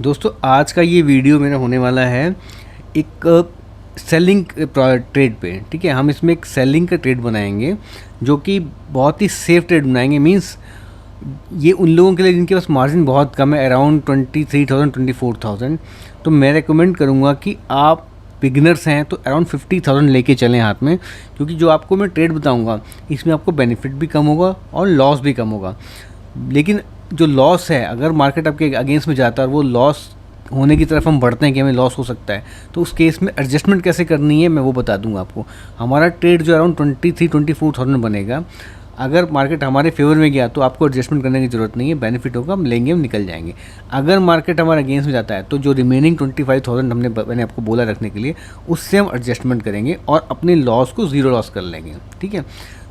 दोस्तों आज का ये वीडियो मेरा होने वाला है एक सेलिंग ट्रेड पे। ठीक है, हम इसमें एक सेलिंग का ट्रेड बनाएंगे जो कि बहुत ही सेफ ट्रेड बनाएंगे। मींस ये उन लोगों के लिए जिनके पास मार्जिन बहुत कम है, अराउंड 23,000 24,000। तो मैं रेकमेंड करूँगा कि आप बिगिनर्स हैं तो अराउंड 50,000 लेके चलें हाथ में, क्योंकि जो आपको मैं ट्रेड बताऊँगा इसमें आपको बेनिफिट भी कम होगा और लॉस भी कम होगा। लेकिन जो लॉस है, अगर मार्केट आपके अगेंस्ट में जाता है और वो लॉस होने की तरफ हम बढ़ते हैं कि हमें लॉस हो सकता है, तो उस केस में एडजस्टमेंट कैसे करनी है मैं वो बता दूंगा आपको। हमारा ट्रेड जो अराउंड 23-24,000 बनेगा। अगर मार्केट हमारे फेवर में गया तो आपको एडजस्टमेंट करने की ज़रूरत नहीं है, बेनिफिट होगा, हम लेंगे, हम निकल जाएंगे। अगर मार्केट हमारे अगेंस्ट में जाता है तो जो रिमेनिंग 25,000 मैंने आपको बोला रखने के लिए, उससे हम एडजस्टमेंट करेंगे और अपने लॉस को ज़ीरो लॉस कर लेंगे। ठीक है,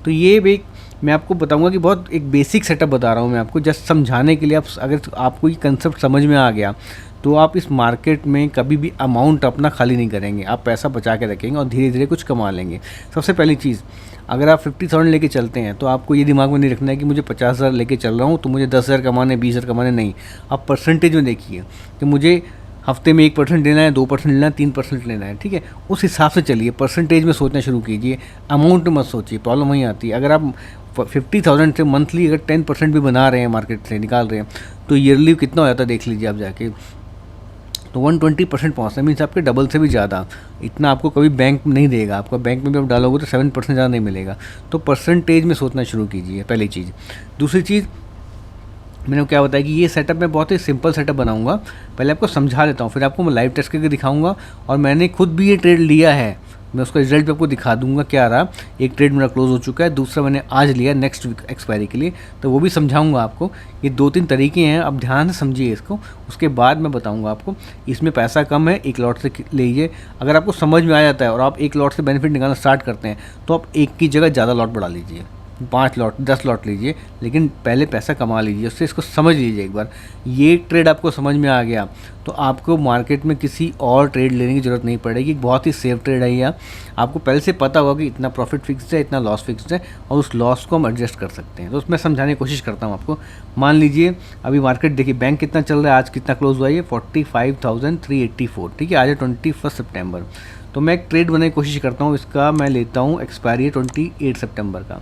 तो ये भी मैं आपको बताऊंगा कि बहुत एक बेसिक सेटअप बता रहा हूँ मैं आपको, जस्ट समझाने के लिए। आप अगर आपको ये कंसेप्ट समझ में आ गया तो आप इस मार्केट में कभी भी अमाउंट अपना खाली नहीं करेंगे, आप पैसा बचा के रखेंगे और धीरे धीरे कुछ कमा लेंगे। सबसे पहली चीज़, अगर आप 50,000 लेके चलते हैं तो आपको ये दिमाग में नहीं रखना है कि मुझे 50,000 लेके चल रहा हूँ तो मुझे 10,000 कमाने, 20,000 कमाने। नहीं, आप परसेंटेज में देखिए कि मुझे हफ्ते में 1% लेना है, 2% लेना है, 3% लेना है। ठीक है, उस हिसाब से चलिए, परसेंटेज में सोचना शुरू कीजिए, अमाउंट मत सोचिए। प्रॉब्लम वहीं आती है। अगर आप 50,000 से मंथली अगर 10% भी बना रहे हैं, मार्केट से निकाल रहे हैं, तो ईयरली कितना हो जाता है देख लीजिए आप जाके। तो 120% पहुँचता है, मीन्स आपके डबल से भी ज़्यादा। इतना आपको कभी बैंक नहीं देगा, आपका बैंक में भी आप डालोगे तो 7% ज़्यादा नहीं मिलेगा। तो परसेंटेज में सोचना शुरू कीजिए, पहली चीज़। दूसरी चीज़, मैंने क्या बताया कि ये सेटअप मैं बहुत ही सिंपल सेटअप बनाऊंगा। पहले आपको समझा देता हूँ, फिर आपको मैं लाइव टेस्ट करके दिखाऊंगा। और मैंने खुद भी ये ट्रेड लिया है, मैं उसका रिजल्ट भी आपको दिखा दूंगा क्या रहा। एक ट्रेड मेरा क्लोज हो चुका है, दूसरा मैंने आज लिया नेक्स्ट वीक एक्सपायरी के लिए, तो वो भी समझाऊंगा आपको। ये 2-3 तरीके हैं, आप ध्यान से समझिए इसको, उसके बाद मैं बताऊंगा आपको। इसमें पैसा कम है, एक लॉट से लीजिए। अगर आपको समझ में आ जाता है और आप एक लॉट से बेनिफिट निकालना स्टार्ट करते हैं तो आप एक की जगह ज़्यादा लॉट बढ़ा लीजिए, 5 लॉट 10 लॉट लीजिए, लेकिन पहले पैसा कमा लीजिए उससे। इसको समझ लीजिए एक बार। ये ट्रेड आपको समझ में आ गया तो आपको मार्केट में किसी और ट्रेड लेने की ज़रूरत नहीं पड़ेगी। बहुत ही सेफ ट्रेड है ये। आपको पहले से पता होगा कि इतना प्रॉफिट फिक्स्ड है, इतना लॉस फिक्स्ड है, और उस लॉस को हम एडजस्ट कर सकते हैं। तो उसमें समझाने की कोशिश करता हूँ आपको। मान लीजिए अभी मार्केट देखिए, बैंक कितना चल रहा है, आज कितना क्लोज हुआ है, 45,384। ठीक है, आज है 21 सितंबर। तो मैं एक ट्रेड बनाने की कोशिश करता हूँ। इसका मैं लेता हूँ, एक्सपायरी है 28 सितंबर का।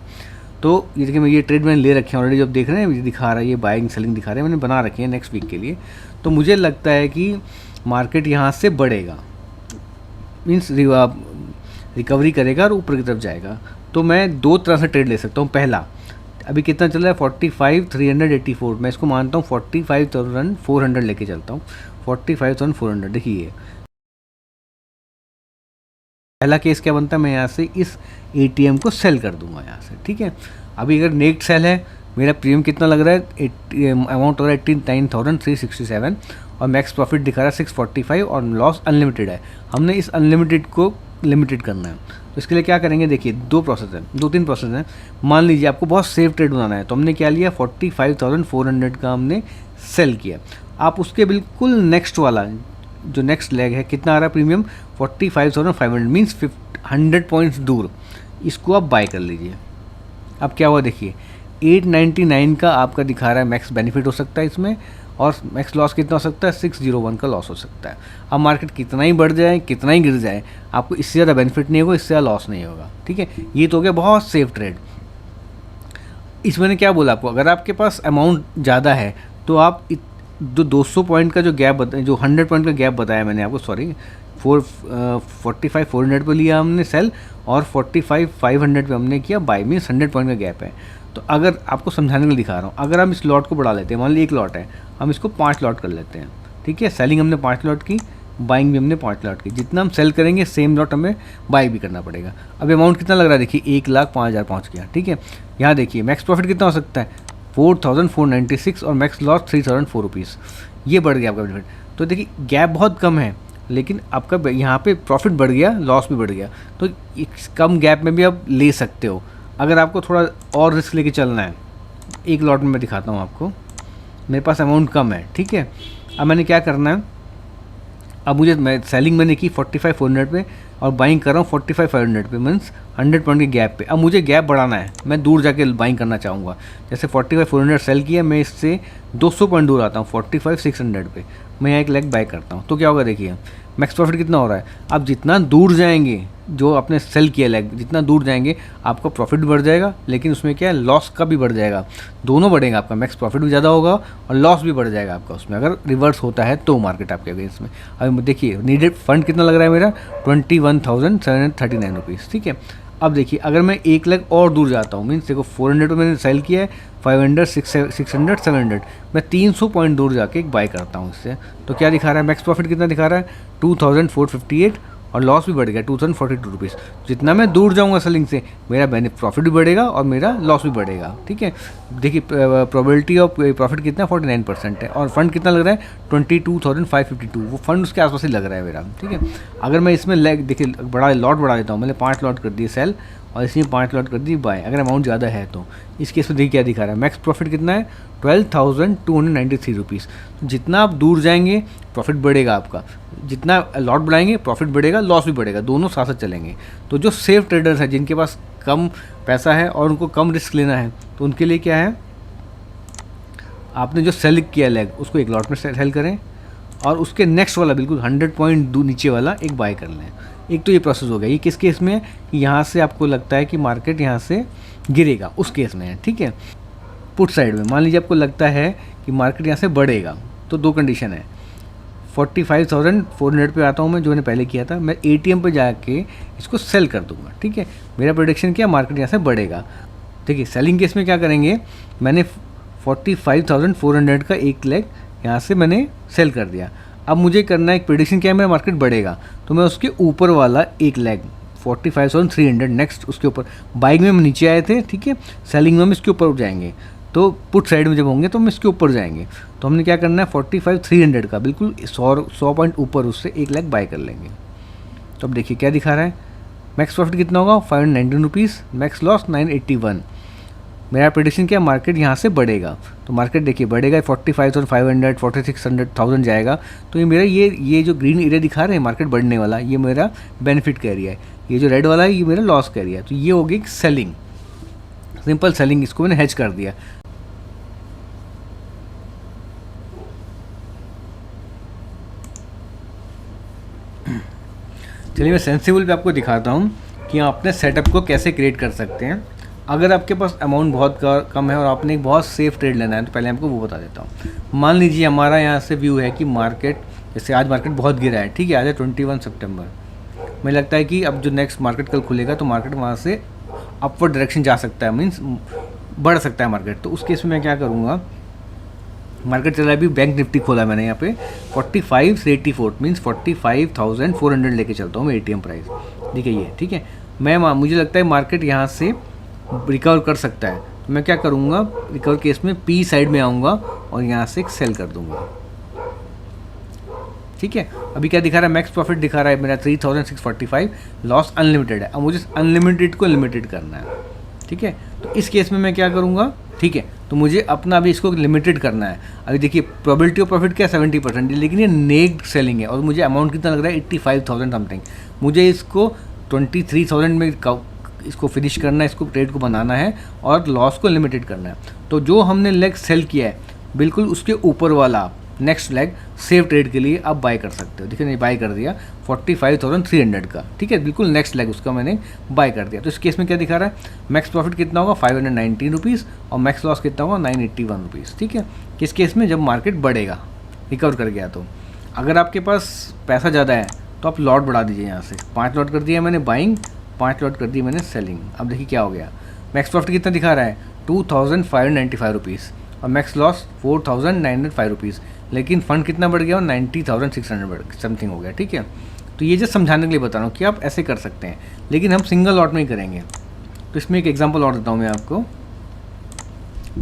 तो ये देखिए, मैं ये ट्रेड मैंने ले रखे हैं ऑलरेडी, जब देख रहे हैं ये दिखा रहा है, ये बाइंग सेलिंग दिखा रहे हैं, मैंने बना रखे हैं नेक्स्ट वीक के लिए। तो मुझे लगता है कि मार्केट यहाँ से बढ़ेगा, मीन्स रिकवरी करेगा और ऊपर की तरफ जाएगा। तो मैं दो तरह से ट्रेड ले सकता हूँ। पहला, अभी कितना चल रहा है, 45,384, मैं इसको मानता हूँ 45,400 लेके चलता हूँ। 45,400 देखिए, पहला केस क्या बनता है, मैं यहाँ से इस एटीएम को सेल कर दूंगा यहाँ से। ठीक है, अभी अगर नेट सेल है, मेरा प्रीमियम कितना लग रहा है, अमाउंट हो रहा है 89,367 और मैक्स प्रॉफिट दिखा रहा है 645 और लॉस अनलिमिटेड है। हमने इस अनलिमिटेड को लिमिटेड करना है, तो इसके लिए क्या करेंगे, देखिए 2-3 प्रोसेस हैं। मान लीजिए आपको बहुत सेफ ट्रेड बनाना है, तो हमने क्या लिया, 45,400 का हमने सेल किया। आप उसके बिल्कुल नेक्स्ट वाला जो नेक्स्ट लेग है, कितना आ रहा है प्रीमियम, 45,500, मीन्स 100 पॉइंट्स दूर, इसको आप बाय कर लीजिए। अब क्या हुआ देखिए, 899 का आपका दिखा रहा है मैक्स बेनिफिट हो सकता है इसमें, और मैक्स लॉस कितना हो सकता है, 601 का लॉस हो सकता है। अब मार्केट कितना ही बढ़ जाए, कितना ही गिर जाए, आपको इससे ज़्यादा बेनिफिट नहीं होगा, इससे ज़्यादा लॉस नहीं होगा। ठीक है, ये तो हो गया बहुत सेफ ट्रेड। इसमें ने क्या बोला आपको, अगर आपके पास अमाउंट ज़्यादा है तो आप जो 200 पॉइंट का जो गैप बताया, जो 100 पॉइंट का गैप बताया मैंने आपको, सॉरी, 45,400 पे लिया हमने सेल और 45,500 पे हमने किया बाय, मीन्स 100 पॉइंट का गैप है। तो अगर आपको समझाने के लिए दिखा रहा हूँ, अगर हम इस लॉट को बढ़ा लेते हैं, मान लीजिए 1 लॉट है, हम इसको 5 लॉट कर लेते हैं। ठीक है, सेलिंग हमने 5 लॉट की, बाइंग भी हमने 5 लॉट की। जितना हम सेल करेंगे सेम लॉट हमें बाई भी करना पड़ेगा। अब अमाउंट कितना लग रहा है देखिए, 1,05,000 पहुँच गया। ठीक है, यहाँ देखिए मैक्स प्रॉफिट कितना हो सकता है, 4,496 और मैक्स लॉस 3,004 रुपीज़। ये बढ़ गया आपका बेनिफिट। तो देखिए गैप बहुत कम है, लेकिन आपका यहाँ पे प्रॉफिट बढ़ गया, लॉस भी बढ़ गया। तो इस कम गैप में भी आप ले सकते हो। अगर आपको थोड़ा और रिस्क लेके चलना है, एक लॉट में मैं दिखाता हूँ आपको, मेरे पास अमाउंट कम है। ठीक है, अब मैंने क्या करना है, अब मैं सेलिंग मैंने की 45,400 पे और बाइंग कर रहा हूँ 45,500 पे, मीन्स 100 पॉइंट के गैप पे। अब मुझे गैप बढ़ाना है, मैं दूर जाके बाइंग करना चाहूँगा। जैसे 45,400 सेल किया, मैं इससे 200 पॉइंट दूर आता हूँ 45,600 पे। मैं यहाँ एक लेग बाय करता हूँ, तो क्या होगा देखिए मैक्स प्रॉफिट कितना हो रहा है। आप जितना दूर जाएंगे, जो आपने सेल किया लेग, जितना दूर जाएंगे आपका प्रॉफिट भी बढ़ जाएगा, लेकिन उसमें क्या है लॉस का भी बढ़ जाएगा, दोनों बढ़ेगा। आपका मैक्स प्रॉफिट भी ज़्यादा होगा और लॉस भी बढ़ जाएगा आपका उसमें, अगर रिवर्स होता है तो मार्केट आपके अगेंस्ट में। अब देखिए नीडेड फंड कितना लग रहा है मेरा 21,739 रुपीज़, ठीक है। अब देखिए अगर मैं एक लेग और दूर जाता हूँ, मीन्स देखो 400 पे मैंने सेल किया है, 500, 600, 700, मैं 300 पॉइंट दूर जाके एक बाय करता हूँ इससे, तो क्या दिखा रहा है मैक्स प्रॉफिट कितना दिखा रहा है 2458 और लॉस भी बढ़ गया 2042 रुपीज़। जितना मैं दूर जाऊँगा सेलिंग से मेरा प्रॉफिट भी बढ़ेगा और मेरा लॉस भी बढ़ेगा, ठीक है। देखिए प्रोबेबिलिटी ऑफ प्रॉफिट कितना 49% है और फंड कितना लग रहा है 22,552, वो फंड उसके आसपास ही लग रहा है मेरा, ठीक है। अगर मैं इसमें लेग देखिए बड़ा लॉट बढ़ा देता हूँ, मैंने 5 लॉट कर दिए सेल और इसमें 5 लॉट कर दी बाय, अगर अमाउंट ज़्यादा है तो इस केस में देखिए क्या दिखा रहा है मैक्स प्रॉफिट कितना है 12,293 रुपीज़। जितना आप दूर जाएंगे प्रॉफिट बढ़ेगा आपका, जितना लॉट बढ़ाएंगे प्रॉफिट बढ़ेगा, लॉस भी बढ़ेगा, दोनों साथ साथ चलेंगे। तो जो सेफ ट्रेडर्स हैं जिनके पास कम पैसा है और उनको कम रिस्क लेना है, तो उनके लिए क्या है, आपने जो सेल किया लेग उसको एक लॉट में सेल करें और उसके नेक्स्ट वाला बिल्कुल 100 पॉइंट नीचे वाला एक बाय कर लें। एक तो ये प्रोसेस हो गया। ये किस केस में है कि यहाँ से आपको लगता है कि मार्केट यहाँ से गिरेगा, उस केस में है, ठीक है। पुट साइड में मान लीजिए आपको लगता है कि मार्केट यहाँ से बढ़ेगा, तो दो कंडीशन है, 45,400 पे आता हूँ मैं, जो मैंने पहले किया था, मैं ATM पे जाके इसको सेल कर दूंगा, ठीक है। मेरा प्रेडिक्शन क्या, मार्केट यहाँ से बढ़ेगा, ठीक है। सेलिंग केस में क्या करेंगे, मैंने 45,400 का एक लेग यहाँ से मैंने सेल कर दिया। अब मुझे करना है एक प्रेडिक्शन क्या है, मेरा मार्केट बढ़ेगा, तो मैं उसके ऊपर वाला एक लेग 45,300 नेक्स्ट उसके ऊपर, बाइंग में हम नीचे आए थे, ठीक है, सेलिंग में हम इसके ऊपर जाएंगे, तो पुट साइड में जब होंगे तो हम इसके ऊपर जाएंगे। तो हमने क्या करना है 45,300 का बिल्कुल 100 पॉइंट ऊपर उससे एक लेग बाय कर लेंगे। तो अब देखिए क्या दिखा रहा है, मैक्स प्रॉफिट कितना होगा 519 रुपीज़, मैक्स लॉस 981। मेरा प्रेडिक्शन क्या, मार्केट यहाँ से बढ़ेगा, तो मार्केट देखिए बढ़ेगा 45,500, 46,000 जाएगा। तो ये मेरा ये जो ग्रीन एरिया दिखा रहे हैं मार्केट बढ़ने वाला, ये मेरा बेनिफिट का एरिया है, ये जो रेड वाला है ये मेरा लॉस का एरिया है। तो ये होगी एक सेलिंग, सिंपल सेलिंग, इसको मैंने हेज कर दिया। चलिए मैं सेंसिबल पे आपको दिखाता हूँ कि आप अपने सेटअप को कैसे क्रिएट कर सकते हैं। अगर आपके पास अमाउंट बहुत कम है और आपने एक बहुत सेफ ट्रेड लेना है, तो पहले आपको वो बता देता हूँ। मान लीजिए हमारा यहाँ से व्यू है कि मार्केट, जैसे आज मार्केट बहुत गिरा है, ठीक है, आज है 21 सितंबर, मुझे लगता है कि अब जो नेक्स्ट मार्केट कल खुलेगा तो मार्केट वहाँ से अपवर्ड डायरेक्शन जा सकता है, मीन्स बढ़ सकता है मार्केट। तो उस केस में मैं क्या करूँगा, मार्केट चला है अभी, बैंक निफ्टी खोला मैंने यहाँ पे 45 से 84, मीन्स 45,400 लेके चलता हूँ मैं ATM प्राइस, देखिए ये, ठीक है। मुझे लगता है मार्केट यहाँ से रिकवर कर सकता है, तो मैं क्या करूँगा, रिकवर केस में P साइड में आऊँगा और यहाँ से एक सेल कर दूँगा, ठीक है। अभी क्या दिखा रहा है, मैक्स प्रॉफिट दिखा रहा है मेरा 3,645, लॉस अनलिमिटेड है। अब मुझे अनलिमिटेड को लिमिटेड करना है, ठीक है। तो इस केस में मैं क्या करूँगा, ठीक है, तो मुझे अपना अभी इसको लिमिटेड करना है। अभी देखिए प्रोबेबिलिटी ऑफ प्रॉफिट क्या 70%, लेकिन ये नेक्ड सेलिंग है और मुझे अमाउंट कितना लग रहा है 85,000 समथिंग। मुझे इसको 23,000 में इसको फिनिश करना है, इसको ट्रेड को बनाना है और लॉस को लिमिटेड करना है। तो जो हमने लेग सेल किया है बिल्कुल उसके ऊपर वाला नेक्स्ट लेग सेफ ट्रेड के लिए आप बाय कर सकते हो। देखिए नहीं, बाय कर दिया 45,300 का, ठीक है, बिल्कुल नेक्स्ट लेग उसका मैंने बाय कर दिया। तो इस केस में क्या दिखा रहा है, मैक्स प्रॉफिट कितना होगा 519 रुपीज़ और मैक्स लॉस कितना होगा 981 रुपीज़, ठीक है। किस केस में, जब मार्केट बढ़ेगा, रिकवर कर गया। तो अगर आपके पास पैसा ज़्यादा है तो आप लॉट बढ़ा दीजिए, यहाँ से 5 लॉट कर दिया मैंने बाइंग, 5 लॉट कर दी मैंने सेलिंग। अब देखिए क्या हो गया, मैक्स प्रॉफिट कितना दिखा रहा है 2,595 रुपीज़ और मैक्स लॉस 4,905 रुपीज़, लेकिन फंड कितना बढ़ गया, 90,600 समथिंग हो गया, ठीक है। तो ये जस्ट समझाने के लिए बता रहा हूँ कि आप ऐसे कर सकते हैं, लेकिन हम सिंगल लॉट में ही करेंगे। तो इसमें एक एग्जांपल और देता हूँ मैं आपको।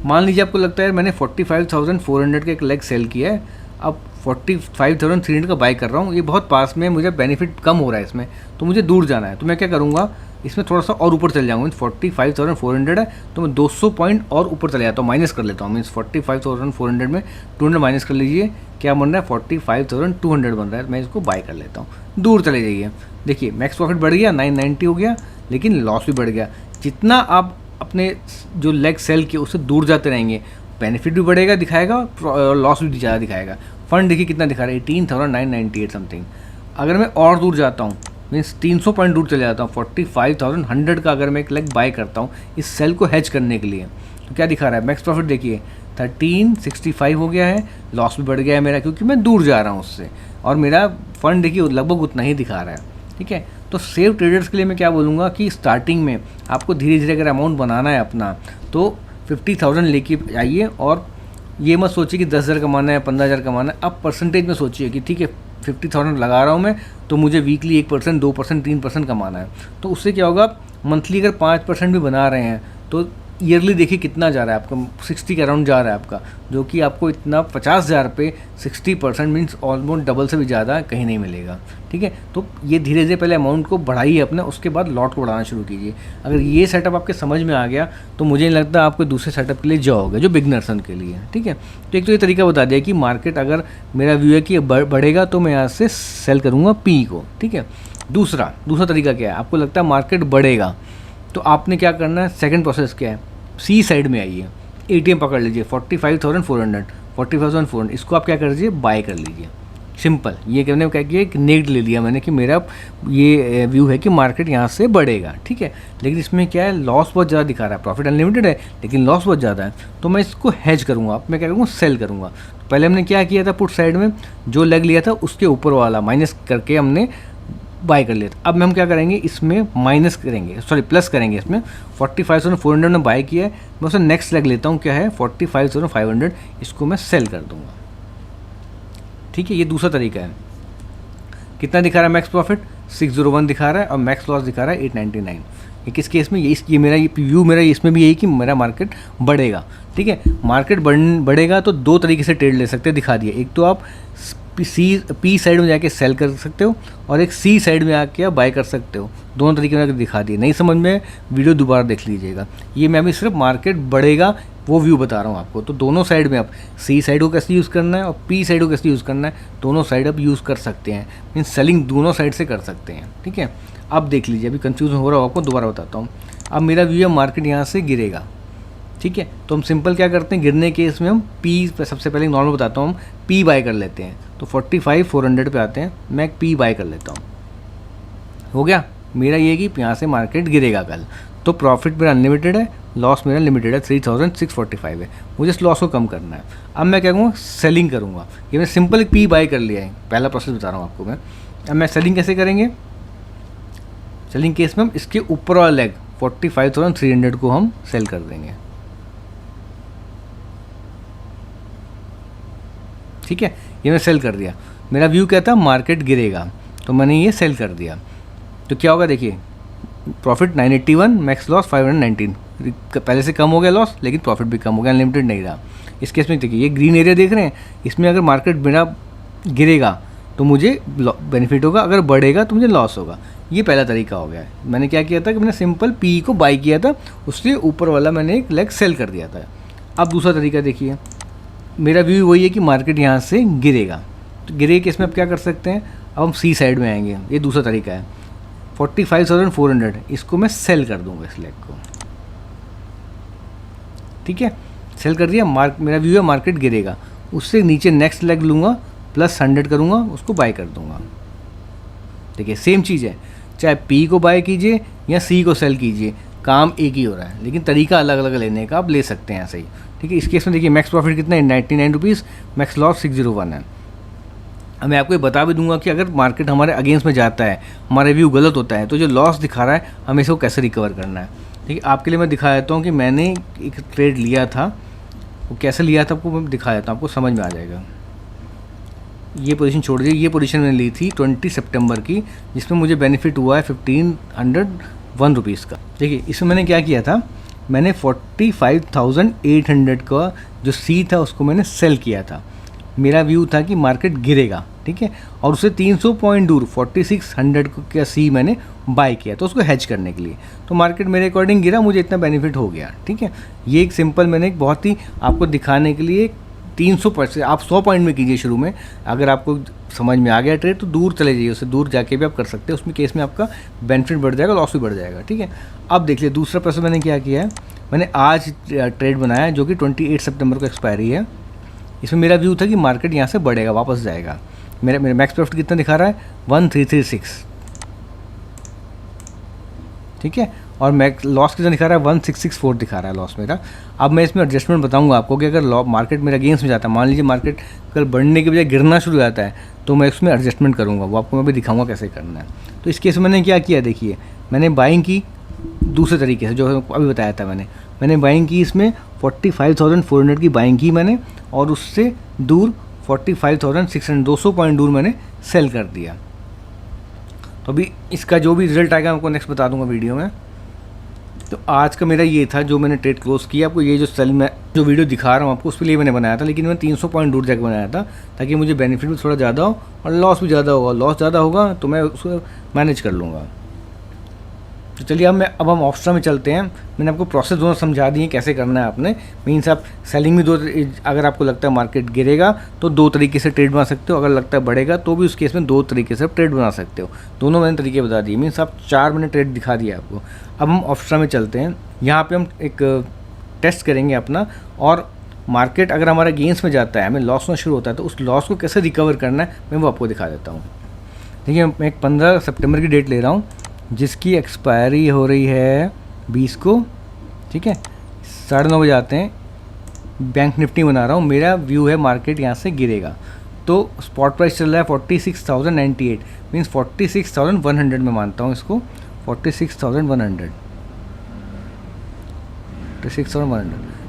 मान लीजिए आपको लगता है मैंने 45,400 का एक लेग सेल किया है, अब 45,300 का बाय कर रहा हूँ, ये बहुत पास में, मुझे बेनिफिट कम हो रहा है इसमें, तो मुझे दूर जाना है। तो मैं क्या करूँगा, इसमें थोड़ा सा और ऊपर चल जाऊँगा, 45,400 है तो मैं 200 पॉइंट और ऊपर चले जाता हूँ, माइनस कर लेता हूँ, मीन्स 45,400 में 200 माइनस कर लीजिए, क्या बन रहा है 45,200 बन रहा है, मैं इसको बाय कर लेता हूँ, दूर चले जाइए। देखिए मैक्स प्रॉफिट बढ़ गया 990 हो गया, लेकिन लॉस भी बढ़ गया। जितना आप अपने जो लेग सेल किए उससे दूर जाते रहेंगे, बेनिफिट भी बढ़ेगा दिखाएगा और लॉस भी ज़्यादा दिखाएगा। फंड देखिए कितना दिखा रहा है, 18,998 समथिंग। अगर मैं और दूर जाता हूँ, मीन्स 300 पॉइंट दूर चले जाता हूँ, 45,100 का अगर मैं एक लेग बाय करता हूँ इस सेल को हेज करने के लिए, तो क्या दिखा रहा है, मैक्स प्रॉफिट देखिए 1365 हो गया है, लॉस भी बढ़ गया है मेरा क्योंकि मैं दूर जा रहा हूँ उससे, और मेरा फंड देखिए लगभग उतना ही दिखा रहा है। ठीक है, तो सेफ ट्रेडर्स के लिए मैं क्या बोलूँगा कि स्टार्टिंग में आपको धीरे धीरे अगर अमाउंट बनाना है अपना तो 50,000 लेके आइए, और ये मत सोचिए कि 10,000 कमाना है, 15,000 कमाना है। अब परसेंटेज में सोचिए कि ठीक है 50,000 लगा रहा हूँ मैं, तो मुझे वीकली 1%, 2%, 3% कमाना है। तो उससे क्या होगा, मंथली अगर 5% भी बना रहे हैं तो ईयरली देखिए कितना जा रहा है आपका, 60 के अराउंड जा रहा है आपका, जो कि आपको इतना 50,000 पे 60% मीन्स ऑलमोस्ट डबल से भी ज़्यादा कहीं नहीं मिलेगा। ठीक है, तो ये धीरे धीरे पहले अमाउंट को बढ़ाइए अपने, उसके बाद लॉट को बढ़ाना शुरू कीजिए। अगर ये सेटअप आपके समझ में आ गया तो मुझे नहीं लगता आपको दूसरे सेटअप के लिए जाओगे जो बिगनर्सन के लिए। ठीक है, तो एक तो ये तरीका बता दिया कि मार्केट अगर मेरा व्यू है कि बढ़ेगा तो मैं यहाँ से सेल करूँगा पी को। ठीक है, दूसरा तरीका क्या है, आपको लगता है मार्केट बढ़ेगा तो आपने क्या करना है, सेकंड प्रोसेस क्या है, सी साइड में आइए, एटीएम पकड़ लीजिए 45,400, इसको आप क्या कर लीजिए, बाय कर लीजिए। सिंपल, ये कहने क्या किया, एक नेट ले लिया मैंने कि मेरा ये व्यू है कि मार्केट यहाँ से बढ़ेगा। ठीक है, लेकिन इसमें क्या है, लॉस बहुत ज़्यादा दिखा रहा है, प्रॉफिट अनलिमिटेड है लेकिन लॉस बहुत ज़्यादा है, तो मैं इसको हेज करूँगा, मैं क्या करूँगा, सेल करूँगा। पहले हमने क्या किया था, पुट साइड में जो लेग लिया था उसके ऊपर वाला माइनस करके हमने बाय कर लिया था। अब हम क्या करेंगे, इसमें माइनस करेंगे, सॉरी प्लस करेंगे। इसमें 45,400 में बाय किया है, मैं उसे नेक्स्ट लेग लेता हूँ, क्या है 45,500, इसको मैं सेल कर दूंगा। ठीक है, ये दूसरा तरीका है। कितना दिखा रहा है मैक्स प्रॉफिट, 601 दिखा रहा है, और मैक्स लॉस दिखा रहा है 899। ये किस केस में, ये मेरा ये व्यू मेरा इसमें भी यही कि मेरा मार्केट बढ़ेगा। ठीक है, मार्केट बढ़ेगा तो दो तरीके से ट्रेड ले सकते हैं, दिखा दिए। एक तो आप पी साइड में जाके सेल कर सकते हो, और एक सी साइड में आके आप बाय कर सकते हो। दोनों तरीके में दिखा दिए, नहीं समझ में वीडियो दोबारा देख लीजिएगा। ये मैं अभी सिर्फ मार्केट बढ़ेगा वो व्यू बता रहा हूँ आपको। तो दोनों साइड में आप सी साइड को कैसे यूज़ करना है और पी साइड को कैसे यूज़ करना है, दोनों साइड आप यूज़ कर सकते हैं, मीन सेलिंग दोनों साइड से कर सकते हैं। ठीक है, अब देख लीजिए, अभी कंफ्यूजन हो रहा हो आपको, दोबारा बताता हूँ। अब मेरा व्यू है मार्केट यहाँ से गिरेगा। ठीक है, तो हम सिंपल क्या करते हैं, गिरने के इसमें हम पी, सबसे पहले नॉर्मल बताता हूँ, हम पी बाय कर लेते हैं। तो 45,400 पे आते हैं, मैं एक पी बाय कर लेता हूँ। हो गया, मेरा ये कि यहाँ से मार्केट गिरेगा कल, तो प्रॉफिट मेरा अनलिमिटेड है, लॉस मेरा लिमिटेड है, 3,645 है। मुझे इस लॉस को कम करना है। अब मैं क्या करूँगा, सेलिंग करूँगा। ये मैं सिंपल एक पी बाय कर लिया है, पहला प्रोसेस बता रहा हूँ आपको मैं। अब मैं सेलिंग कैसे करेंगे, सेलिंग केस में हम इसके ऊपर वाला लेग 45,300 को हम सेल कर देंगे। ठीक है, ये मैं सेल कर दिया। मेरा व्यू क्या था, मार्केट गिरेगा, तो मैंने ये सेल कर दिया। तो क्या होगा देखिए, प्रॉफिट 981, मैक्स लॉस 519। पहले से कम हो गया लॉस, लेकिन प्रॉफिट भी कम हो गया, अनलिमिटेड नहीं रहा। इस केस में देखिए, ये ग्रीन एरिया देख रहे हैं, इसमें अगर मार्केट मेरा गिरेगा तो मुझे बेनिफिट होगा, अगर बढ़ेगा तो मुझे लॉस होगा। ये पहला तरीका हो गया है। मैंने क्या किया था कि मैंने सिंपल पी को बाई किया था, उससे ऊपर वाला मैंने एक लेग सेल कर दिया था। अब दूसरा तरीका देखिए, मेरा व्यू वही है कि मार्केट यहाँ से गिरेगा, तो गिरे केस में आप क्या कर सकते हैं, अब हम सी साइड में आएंगे। ये दूसरा तरीका है, 45,400, इसको मैं सेल कर दूंगा इस लेग को। ठीक है, सेल कर दिया। मेरा व्यू है मार्केट गिरेगा, उससे नीचे नेक्स्ट लेग लूँगा, प्लस 100 करूँगा, उसको बाय कर दूँगा। देखिए सेम चीज़ है, चाहे पी को बाय कीजिए या सी को सेल कीजिए, काम एक ही हो रहा है, लेकिन तरीका अलग अलग लेने का आप ले सकते हैं ऐसे ही। ठीक है, इस केस में देखिए मैक्स प्रॉफिट कितना है, 99 रुपीज़, मैक्स लॉस 601 है। अब मैं आपको ये बता भी दूंगा कि अगर मार्केट हमारे अगेंस्ट में जाता है, हमारा व्यू गलत होता है, तो जो लॉस दिखा रहा है हमें इसको कैसे रिकवर करना है। ठीक है, आपके लिए मैं दिखा देता हूँ कि मैंने एक ट्रेड लिया था, वो कैसे लिया था आपको मैं दिखा देता हूँ, आपको समझ में आ जाएगा। ये पोजीशन छोड़ दीजिए, ये पोजीशन मैंने ली थी 20 सितंबर की, जिसमें मुझे बेनिफिट हुआ है 1501 रुपीज़ का। देखिए इसमें मैंने क्या किया था, मैंने 45,800 का जो सी था उसको मैंने सेल किया था। मेरा व्यू था कि मार्केट गिरेगा, ठीक है, और उससे 300 पॉइंट दूर 4600 का सी मैंने बाय किया, तो उसको हेज करने के लिए। तो मार्केट मेरे अकॉर्डिंग गिरा, मुझे इतना बेनिफिट हो गया। ठीक है, ये एक सिंपल मैंने एक बहुत ही आपको दिखाने के लिए 300% आप 100 पॉइंट में कीजिए शुरू में, अगर आपको समझ में आ गया ट्रेड तो दूर चले जाइए, उससे दूर जाके भी आप कर सकते हैं, उसमें केस में आपका बेनिफिट बढ़ जाएगा, लॉस भी बढ़ जाएगा। ठीक है, अब देख लिया दूसरा प्रोसेस मैंने क्या किया है, मैंने आज ट्रेड बनाया है जो कि 28 सितंबर को एक्सपायरी है। इसमें मेरा व्यू था कि मार्केट यहाँ से बढ़ेगा, वापस जाएगा। मेरे मैक्स प्रॉफिट कितना दिखा रहा है 1336, ठीक है, और मैक्स लॉस कितना दिखा रहा है 1664 दिखा रहा है लॉस मेरा। अब मैं इसमें एडजस्टमेंट बताऊंगा आपको कि अगर मार्केट मेरा अगेंस्ट में जाता है, मान लीजिए मार्केट कल बढ़ने के बजाय गिरना शुरू हो जाता है, तो मैं इसमें एडजस्टमेंट करूँगा, वो आपको मैं भी दिखाऊंगा कैसे करना है। तो इस केस में मैंने क्या किया, देखिए मैंने बाइंग की दूसरे तरीके से, जो अभी बताया था मैंने बाइंग की, इसमें 45,400 की बाइंग की मैंने, और उससे दूर 45,600 200 पॉइंट दूर मैंने सेल कर दिया। तो अभी इसका जो भी रिजल्ट आएगा आपको नेक्स्ट बता दूंगा वीडियो में। तो आज का मेरा ये था जो मैंने ट्रेड क्लोज किया। आपको ये जो सेल में जो वीडियो दिखा रहा हूँ आपको उसके लिए मैंने बनाया था, लेकिन मैंने 300 पॉइंट दूर जाकर बनाया था ताकि मुझे बेनिफिट भी थोड़ा ज़्यादा हो और लॉस भी ज़्यादा होगा। लॉस ज़्यादा होगा तो मैं उसको मैनेज कर लूँगा। तो चलिए अब हम ऑप्शन में चलते हैं। मैंने आपको प्रोसेस दोनों समझा दिए कैसे करना है आपने। मीन्स आप सेलिंग में अगर आपको लगता है मार्केट गिरेगा तो 2 तरीके से ट्रेड बना सकते हो, अगर लगता है बढ़ेगा तो भी उस केस में 2 तरीके से आप ट्रेड बना सकते हो। दोनों मैंने तरीके बता दिए, मीन्स आप 4 मैंने ट्रेड दिखा दिया आपको। अब हम ऑप्शन में चलते हैं। यहाँ पर हम एक टेस्ट करेंगे अपना, और मार्केट अगर हमारा गेंस में जाता है, हमें लॉस होना शुरू होता है, तो उस लॉस को कैसे रिकवर करना है मैं वो आपको दिखा देता हूँ। देखिए मैं एक 15 सितंबर की डेट ले रहा हूँ जिसकी एक्सपायरी हो रही है 20 को, ठीक है। 9:30 बजे आते हैं, बैंक निफ्टी बना रहा हूँ, मेरा व्यू है मार्केट यहाँ से गिरेगा। तो स्पॉट प्राइस चल रहा है 46,098, मीन्स 46,100 में मानता हूँ इसको, 46,100।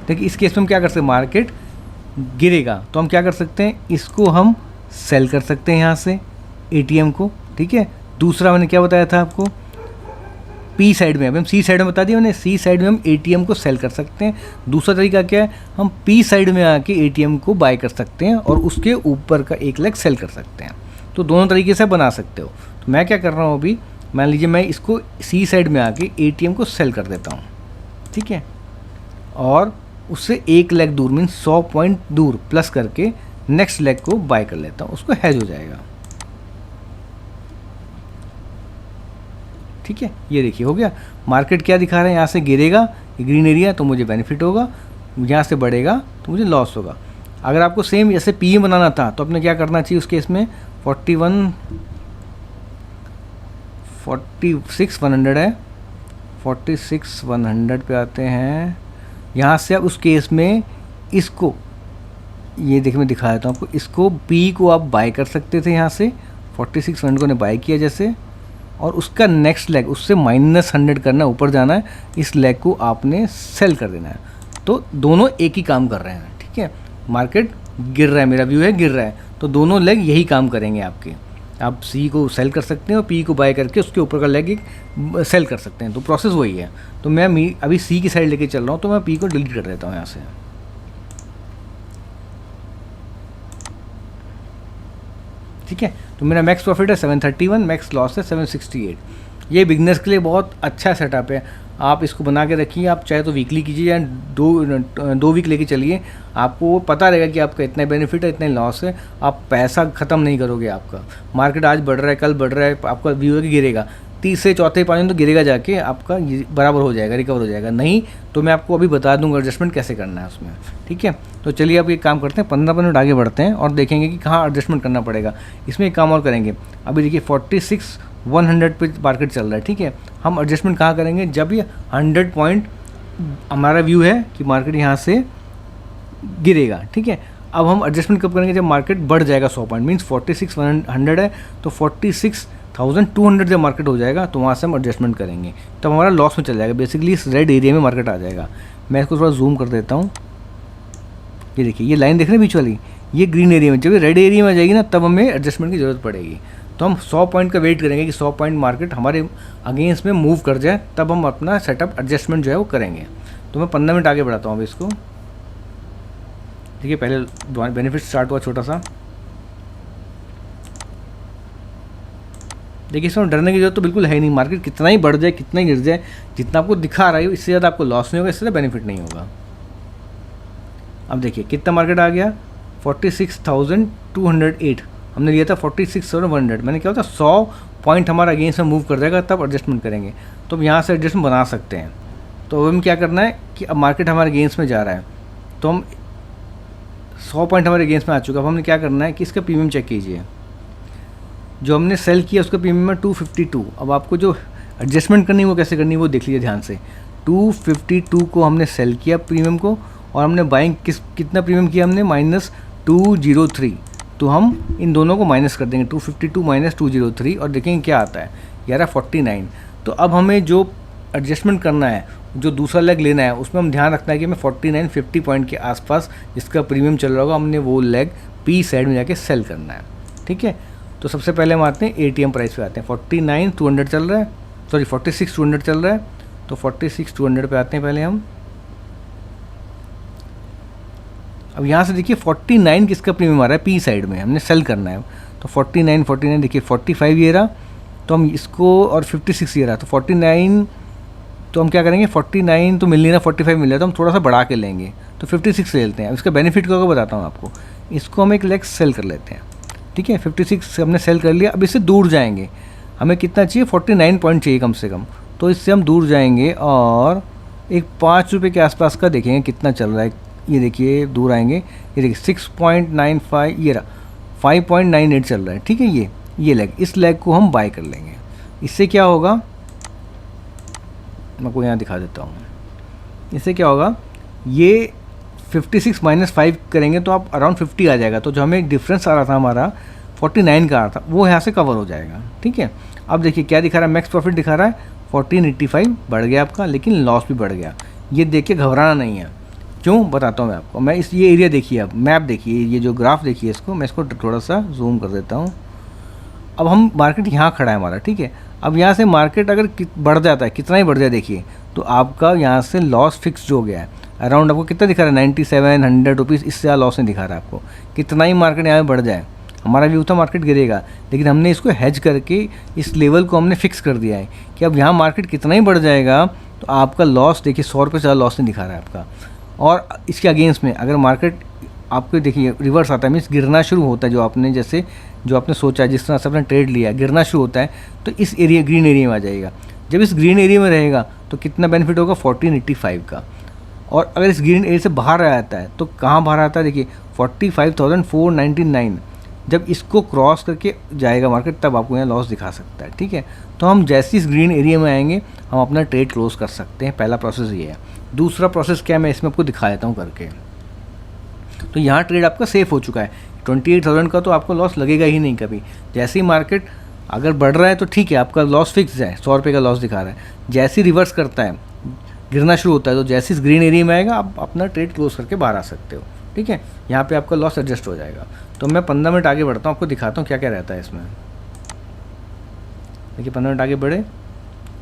देखिए इस केस में हम क्या कर सकते हैं, मार्केट गिरेगा तो हम क्या कर सकते हैं, इसको हम सेल कर सकते हैं यहाँ से एटीएम को, ठीक है। दूसरा मैंने क्या बताया था आपको, पी साइड में, अभी हम सी साइड में बता दिया मैंने, सी साइड में हम एटीएम को सेल कर सकते हैं। दूसरा तरीका क्या है, हम पी साइड में आके एटीएम को बाय कर सकते हैं और उसके ऊपर का 1 लेग सेल कर सकते हैं। तो दोनों तरीके से बना सकते हो। तो मैं क्या कर रहा हूँ अभी, मान लीजिए मैं इसको सी साइड में आके एटीएम को सेल कर देता हूँ, ठीक है, और उससे 1 लेग दूर मीन्स 100 पॉइंट दूर प्लस करके नेक्स्ट लेग को बाय कर लेता हूँ, उसको हैज हो जाएगा, ठीक है। ये देखिए हो गया। मार्केट क्या दिखा रहा है, यहाँ से गिरेगा ये ग्रीन एरिया तो मुझे बेनिफिट होगा, यहाँ से बढ़ेगा तो मुझे लॉस होगा। अगर आपको सेम जैसे पी बनाना था तो आपने क्या करना चाहिए, उस केस में 46,100 है, 46,100 पे आते हैं। यहाँ से आप उस केस में इसको, ये देखिए मैं दिखा देता हूँ आपको, इसको पी को आप बाय कर सकते थे यहाँ से, 46,100 को ने बाय किया जैसे, और उसका नेक्स्ट लेग उससे -100 करना, ऊपर जाना है, इस लेग को आपने सेल कर देना है। तो दोनों एक ही काम कर रहे हैं, ठीक है। मार्केट गिर रहा है, मेरा व्यू है गिर रहा है, तो दोनों लेग यही काम करेंगे आपके। आप सी को सेल कर सकते हैं और पी को बाय करके उसके ऊपर का लेग एक सेल कर सकते हैं। तो प्रोसेस वही है। तो मैं अभी सी की साइड लेके चल रहा हूँ, तो मैं पी को डिलीट कर देता हूँ यहाँ से, ठीक है। तो मेरा मैक्स प्रॉफिट है 731, मैक्स लॉस है 768। ये बिगनर्स के लिए बहुत अच्छा सेटअप है, आप इसको बना के रखिए। आप चाहे तो वीकली कीजिए या 2 वीक लेके चलिए, आपको पता रहेगा कि आपका इतना बेनिफिट है, इतना लॉस है। आप पैसा ख़त्म नहीं करोगे आपका। मार्केट आज बढ़ रहा है, कल बढ़ रहा है, आपका व्यू है कि गिरेगा, 30 से चौथे 5 दिन तो गिरेगा, जाके आपका बराबर हो जाएगा, रिकवर हो जाएगा। नहीं तो मैं आपको अभी बता दूंगा एडजस्टमेंट कैसे करना है उसमें, ठीक है। तो चलिए अब एक काम करते हैं, 15 मिनट आगे बढ़ते हैं और देखेंगे कि कहाँ एडजस्टमेंट करना पड़ेगा। इसमें एक काम और करेंगे। अभी देखिए 46,100 पे मार्केट चल रहा है, ठीक है। हम एडजस्टमेंट कहाँ करेंगे, जब ये 100 पॉइंट हमारा व्यू है कि मार्केट यहाँ से गिरेगा, ठीक है। अब हम एडजस्टमेंट कब करेंगे, जब मार्केट बढ़ जाएगा 100 पॉइंट, मीन्स 46,100 है तो 46,200 जब मार्केट हो जाएगा तो वहाँ से हम एडजस्टमेंट करेंगे, तब हमारा लॉस में चल जाएगा। बेसिकली इस रेड एरिया में मार्केट आ जाएगा। मैं इसको थोड़ा जूम कर देता हूँ। ये देखिए ये लाइन देख रहे हैं बीच वाली, ये ग्रीन एरिया में, जब ये रेड एरिया में आ जाएगी ना तब हमें एडजस्टमेंट की ज़रूरत पड़ेगी। तो हम 100 पॉइंट का वेट करेंगे कि 100 पॉइंट मार्केट हमारे अगेंस्ट में मूव कर जाए, तब हम अपना सेटअप एडजस्टमेंट जो है वो करेंगे। तो मैं 15 मिनट आगे बढ़ाता हूँ अभी इसको। देखिए पहले बेनिफिट स्टार्ट हुआ छोटा सा। देखिए इसमें डरने की जरूरत तो बिल्कुल है नहीं। मार्केट कितना ही बढ़ जाए, कितना ही गिर जाए, जितना आपको दिखा रहा है इससे ज़्यादा आपको लॉस नहीं होगा, इससे ज़्यादा बेनिफिट नहीं होगा। अब देखिए कितना मार्केट आ गया, 46,208, हमने लिया था 46,100, मैंने क्या होता 100 पॉइंट हमारा अगेंस्ट में मूव कर जाएगा तब एडजस्टमेंट करेंगे। तो अब यहाँ से एडजस्टमेंट बना सकते हैं। तो अब हमें क्या करना है कि अब मार्केट हमारे अगेंस्ट में जा रहा है, तो हम 100 पॉइंट हमारे अगेंस्ट में आ चुका है। अब हमने क्या करना है कि इसका प्रीमियम चेक कीजिए, जो हमने सेल किया उसका प्रीमियम है 252। अब आपको जो एडजस्टमेंट करनी है वो कैसे करनी है वो देख लीजिए ध्यान से। 252 को हमने सेल किया प्रीमियम को, और हमने बाइंग कितना प्रीमियम किया हमने -203। तो हम इन दोनों को माइनस कर देंगे, 252 माइनस 203, और देखेंगे क्या आता है, 1149। तो अब हमें जो एडजस्टमेंट करना है, जो दूसरा लेग लेना है, उसमें हम ध्यान रखना है कि हमें 49-50 पॉइंट के आसपास जिसका प्रीमियम चल रहा होगा हमने वो लेग पी साइड में जाके सेल करना है। ठीक है, तो सबसे पहले हम आते हैं एटीएम प्राइस पे आते हैं। 49,200 चल रहा है, सॉरी 46,200 चल रहा है, तो 46,200 पे आते हैं पहले हम। अब यहाँ से देखिए 49 किसका प्रीमियम आ रहा है, पी साइड में हमने सेल करना है। तो 49 देखिए 45 ये रहा, तो हम इसको, और 56 ये रहा, तो 49, तो हम क्या करेंगे 49 तो मिल नहीं रहा, 45 मिल रहा है, तो हम थोड़ा सा बढ़ा के लेंगे, तो 56 ले लेते हैं। अब इसका बेनिफिट क्या होगा बताता हूँ आपको। इसको हम एक लेग सेल कर लेते हैं, ठीक है, 56 हमने सेल कर लिया। अब इससे दूर जाएंगे, हमें कितना चाहिए 49 पॉइंट चाहिए कम से कम, तो इससे हम दूर जाएंगे और एक 5 रुपये के आसपास का देखेंगे कितना चल रहा है। ये देखिए दूर आएंगे, ये देखिए 6.95, ये रहा 5.98 चल रहा है। ठीक है, ये लेग, इस लेग को हम बाय कर लेंगे। इससे क्या होगा, मैं आपको यहाँ दिखा देता हूँ। इससे क्या होगा, ये 56 माइनस 5 करेंगे तो आप अराउंड 50 आ जाएगा। तो जो हमें डिफरेंस आ रहा था हमारा 49 का आ रहा था, वो यहाँ से कवर हो जाएगा। ठीक है, अब देखिए क्या दिखा रहा है, मैक्स प्रॉफिट दिखा रहा है 1485 बढ़ गया आपका, लेकिन लॉस भी बढ़ गया। ये देख के घबराना नहीं है, क्यों बताता हूँ मैं आपको। मैं इस ये एरिया देखिए, अब मैप देखिए, ये जो ग्राफ देखिए इसको, मैं इसको थोड़ा सा जूम कर देता हूँ। अब हम मार्केट यहाँ खड़ा है हमारा, ठीक है। अब यहाँ से मार्केट अगर बढ़ जाता है, कितना ही बढ़ जाए देखिए, तो आपका यहाँ से लॉस फिक्स हो गया है। अराउंड आपको कितना दिखा रहा है 9700 रुपीज़, इससे ज़्यादा लॉस नहीं दिखा रहा है आपको। कितना ही मार्केट यहाँ बढ़ जाए, हमारा व्यू था मार्केट गिरेगा, लेकिन हमने इसको हेज करके इस लेवल को हमने फिक्स कर दिया है कि अब यहाँ मार्केट कितना ही बढ़ जाएगा तो आपका लॉस देखिए 100 रुपये से ज़्यादा लॉस नहीं दिखा रहा है आपका। और इसके अगेंस्ट में अगर मार्केट आपको देखिए रिवर्स आता है, मीन्स गिरना शुरू होता है, जो आपने सोचा, जिस तरह से आपने ट्रेड लिया, गिरना शुरू होता है, तो इस एरिया ग्रीन एरिया में आ जाएगा। जब इस ग्रीन एरिया में रहेगा तो कितना बेनिफिट होगा 1485 का। और अगर इस ग्रीन एरिया से बाहर आ जाता है तो कहाँ बाहर आता है देखिए 45,499। जब इसको क्रॉस करके जाएगा मार्केट तब आपको यहाँ लॉस दिखा सकता है। ठीक है, तो हम जैसे इस ग्रीन एरिया में आएंगे हम अपना ट्रेड क्लोज कर सकते हैं। पहला प्रोसेस ये है। दूसरा प्रोसेस क्या है, मैं इसमें आपको दिखा देता हूँ करके। तो यहाँ ट्रेड आपका सेफ हो चुका है, 28,000 का तो आपको लॉस लगेगा ही नहीं कभी। जैसे ही मार्केट अगर बढ़ रहा है तो ठीक है, आपका लॉस फिक्स है, 100 रुपये का लॉस दिखा रहा है। जैसे ही रिवर्स करता है, गिरना शुरू होता है, तो जैसे इस ग्रीन एरिया में आएगा आप अपना ट्रेड क्लोज करके बाहर आ सकते हो। ठीक है, यहाँ पे आपका लॉस एडजस्ट हो जाएगा। तो मैं 15 मिनट आगे बढ़ता हूँ, आपको दिखाता हूँ क्या क्या रहता है इसमें। देखिए 15 मिनट आगे बढ़े।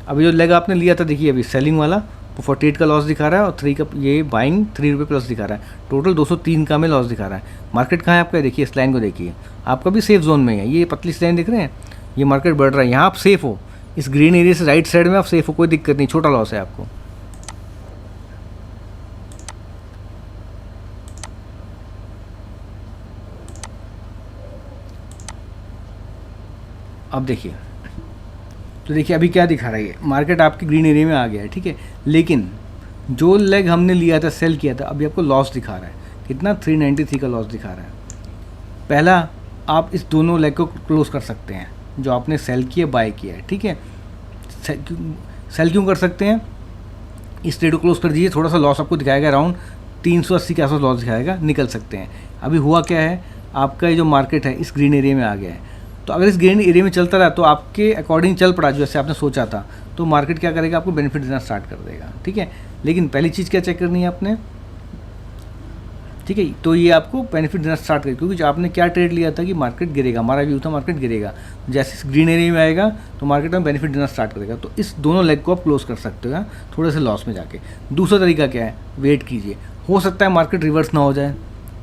अभी जो लेग आपने लिया था देखिए, अभी सेलिंग वाला वो 48 का लॉस दिखा रहा है, और 3 का ये बाइंग 3 रुपये प्लस दिखा रहा है। टोटल 203 का में लॉस दिखा रहा है। मार्केट कहाँ है आपका, देखिए इस लाइन को देखिए, आपका भी सेफ जोन में है। ये पतली सी लाइन दिख रहे हैं, ये मार्केट बढ़ रहा है, यहाँ आप सेफ हो। इस ग्रीन एरिया से राइट साइड में आप सेफ हो, कोई दिक्कत नहीं, छोटा लॉस है आपको। अब देखिए, तो देखिए अभी क्या दिखा रहा है, ये मार्केट आपके ग्रीन एरिया में आ गया है। ठीक है, लेकिन जो लेग हमने लिया था, सेल किया था, अभी आपको लॉस दिखा रहा है। कितना 393 का लॉस दिखा रहा है। पहला आप इस दोनों लेग को क्लोज कर सकते हैं जो आपने सेल किया, बाय किया है। ठीक है, सेल क्यों कर सकते हैं, इस ट्रेड को क्लोज कर दीजिए, थोड़ा सा लॉस आपको दिखाएगा, अराउंड 380 के आसपास लॉस दिखाएगा, निकल सकते हैं। अभी हुआ क्या है, आपका ये जो मार्केट है इस ग्रीन एरिया में आ गया है। तो अगर इस ग्रीन एरिया में चलता रहा तो आपके अकॉर्डिंग चल पड़ा जैसे आपने सोचा था, तो मार्केट क्या करेगा, आपको बेनिफिट देना स्टार्ट कर देगा। ठीक है, लेकिन पहली चीज़ क्या चेक करनी है आपने, ठीक है, तो ये आपको बेनिफिट देना स्टार्ट करेगा, क्योंकि आपने क्या ट्रेड लिया था कि मार्केट गिरेगा, हमारा व्यू था मार्केट गिरेगा। जैसे इस ग्रीन एरिया में आएगा तो मार्केट में बेनिफिट देना स्टार्ट करेगा। तो इस दोनों लेग को आप क्लोज कर सकते हो थोड़े से लॉस में जाके। दूसरा तरीका क्या है, वेट कीजिए, हो सकता है मार्केट रिवर्स ना हो जाए,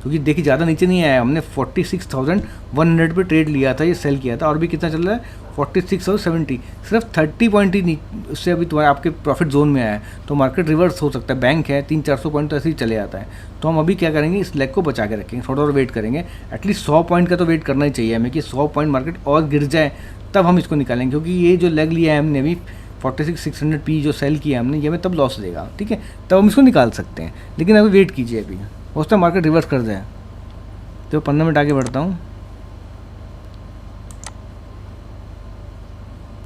क्योंकि देखिए ज़्यादा नीचे नहीं आया, हमने 46,100 पे ट्रेड लिया था, ये सेल किया था, और भी कितना चल रहा है 46,070, सिर्फ 30 पॉइंट ही उससे अभी तुम्हारे आपके प्रॉफिट जोन में आया है। तो मार्केट रिवर्स हो सकता है, बैंक है 300-400 पॉइंट तो ऐसे ही चले जाता है। तो हम अभी क्या करेंगे, इस लेग को बचा के रखेंगे, थोड़ा और वेट करेंगे, एटलीस्ट 100 पॉइंट का तो वेट करना ही चाहिए हमें कि 100 पॉइंट मार्केट और गिर जाए तब हम इसको निकालेंगे, क्योंकि ये जो लेग लिया है हमने अभी 46,600 पी जो सेल किया हमने, ये हमें तब लॉस देगा, ठीक है, तब हम इसको निकाल सकते हैं। लेकिन अभी वेट कीजिए, अभी हो सकता है मार्केट रिवर्स कर जाए। तो 15 मिनट आगे बढ़ता हूँ।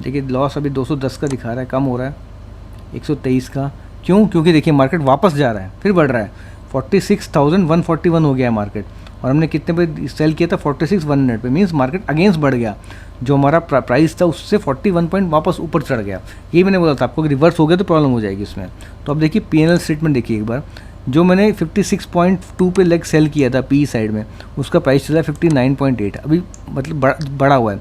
देखिए लॉस अभी 210 का दिखा रहा है, कम हो रहा है 123 का। क्यों? क्योंकि देखिए मार्केट वापस जा रहा है, फिर बढ़ रहा है, 46,141 हो गया है मार्केट, और हमने कितने पे सेल किया था 46,100 पे, मीन्स मार्केट अगेंस्ट बढ़ गया, जो हमारा प्राइस था उससे 41 पॉइंट वापस ऊपर चढ़ गया। यही मैंने बोला था आपको कि रिवर्स हो गया तो प्रॉब्लम हो जाएगी इसमें। तो अब देखिए P&L स्टेटमेंट देखिए एक बार, जो मैंने 56.2 पे लेग सेल किया था पी साइड में, उसका प्राइस चला 59.8, अभी मतलब बढ़ा हुआ है।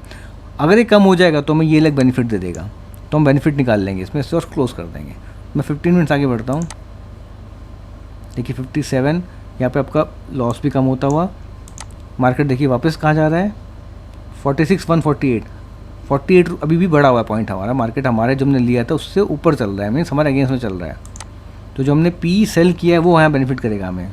अगर ये कम हो जाएगा तो हमें ये लेग बेनिफिट दे देगा, तो हम बेनिफिट निकाल लेंगे इसमें से और क्लोज कर देंगे। मैं 15 मिनट्स आगे बढ़ता हूँ। देखिए 57, यहाँ पे आपका लॉस भी कम होता हुआ, मार्केट देखिए वापस कहाँ जा रहा है 46,148, 48 अभी भी बढ़ा हुआ है पॉइंट हमारा, मार्केट हमारे जो हमने लिया था उससे ऊपर चल रहा है, मीन्स हमारे अगेंस्ट में चल रहा है। तो जो हमने पी सेल किया है वो यहाँ बेनिफिट करेगा हमें।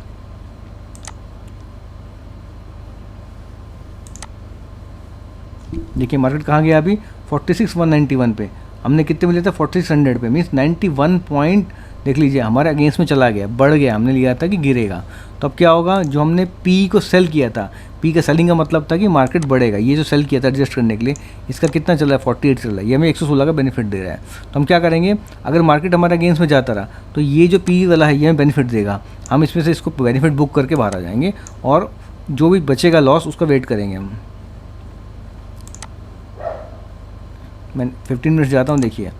देखिए मार्केट कहाँ गया अभी 46,191 पे, हमने कितने में लिया था 4600 पे, मीन्स 91 पॉइंट देख लीजिए हमारे अगेंस्ट में चला गया, बढ़ गया, हमने लिया था कि गिरेगा। तो अब क्या होगा, जो हमने पी को सेल किया था, पी का सेलिंग का मतलब था कि मार्केट बढ़ेगा, ये जो सेल किया था एडजस्ट करने के लिए, इसका कितना चल रहा है 48 चल रहा है, ये हमें 116 का बेनिफिट दे रहा है। तो हम क्या करेंगे, अगर मार्केट हमारे अगेंस्ट में जाता रहा तो ये जो पी वाला है ये हमें बेनिफिट देगा, हम इसमें से इसको बेनिफिट बुक करके बाहर आ जाएंगे, और जो भी बचेगा लॉस उसका वेट करेंगे हम। मैं 15 मिनट जाता हूँ। देखिए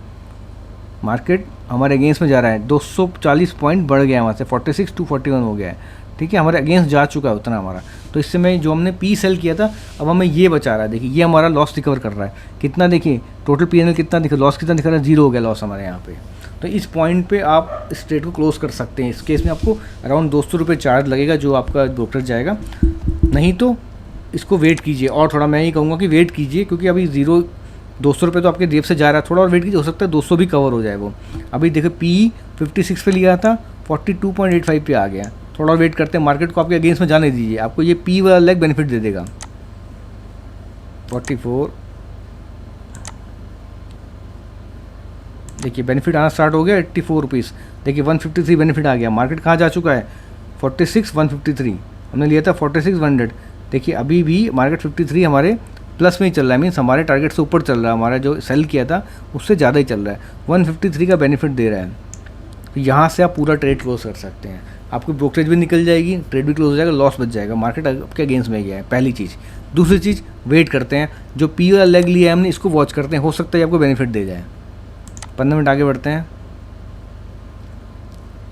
मार्केट हमारे अगेंस्ट में जा रहा है, 240 पॉइंट बढ़ गया वहाँ से, 46,241 हो गया है, ठीक है, हमारे अगेंस्ट जा चुका है उतना हमारा। तो इससे में जो हमने पी सेल किया था अब हमें ये बचा रहा है, देखिए ये हमारा लॉस रिकवर कर रहा है, कितना देखिए टोटल P&L कितना दिखा, लॉस कितना दिखा रहा है, 0 हो गया लॉस हमारे यहाँ पे। तो इस पॉइंट पे आप इस ट्रेड को क्लोज कर सकते हैं। इस केस में आपको अराउंड 200 रुपये चार्ज लगेगा जो आपका ब्रोकर जाएगा, नहीं तो इसको वेट कीजिए, और थोड़ा मैं ही कहूँगा कि वेट कीजिए, क्योंकि अभी 200 रुपये तो आपके जेब से जा रहा है, थोड़ा और वेट कीजिए, हो सकता है 200 भी कवर हो जाए वो। अभी देखो पी 56 पे लिया था, 42.85 पे आ गया, थोड़ा और वेट करते हैं, मार्केट को आपके अगेंस्ट में जाने दीजिए, आपको ये पी वाला लेग बेनिफिट दे देगा। 44 देखिए बेनिफिट आना स्टार्ट हो गया, 84 रुपीज़, देखिए 153 बेनिफिट आ गया, मार्केट कहाँ जा चुका है 46,153, हमने लिया था 46,100, देखिए अभी भी मार्केट 53 हमारे प्लस में ही चल रहा है, मीन्स हमारे टारगेट से ऊपर चल रहा है, हमारा जो सेल किया था उससे ज़्यादा ही चल रहा है, 153 का बेनिफिट दे रहा है। तो यहाँ से आप पूरा ट्रेड क्लोज कर सकते हैं, आपकी ब्रोकरेज भी निकल जाएगी, ट्रेड भी क्लोज हो जाएगा, लॉस बच जाएगा, मार्केट आपके अगेंस्ट में गया है, पहली चीज़। दूसरी चीज़ वेट करते हैं, जो पी वाला लेग लिया है हमने इसको वॉच करते हैं, हो सकता है आपको बेनिफिट दे जाए। 15 मिनट आगे बढ़ते हैं।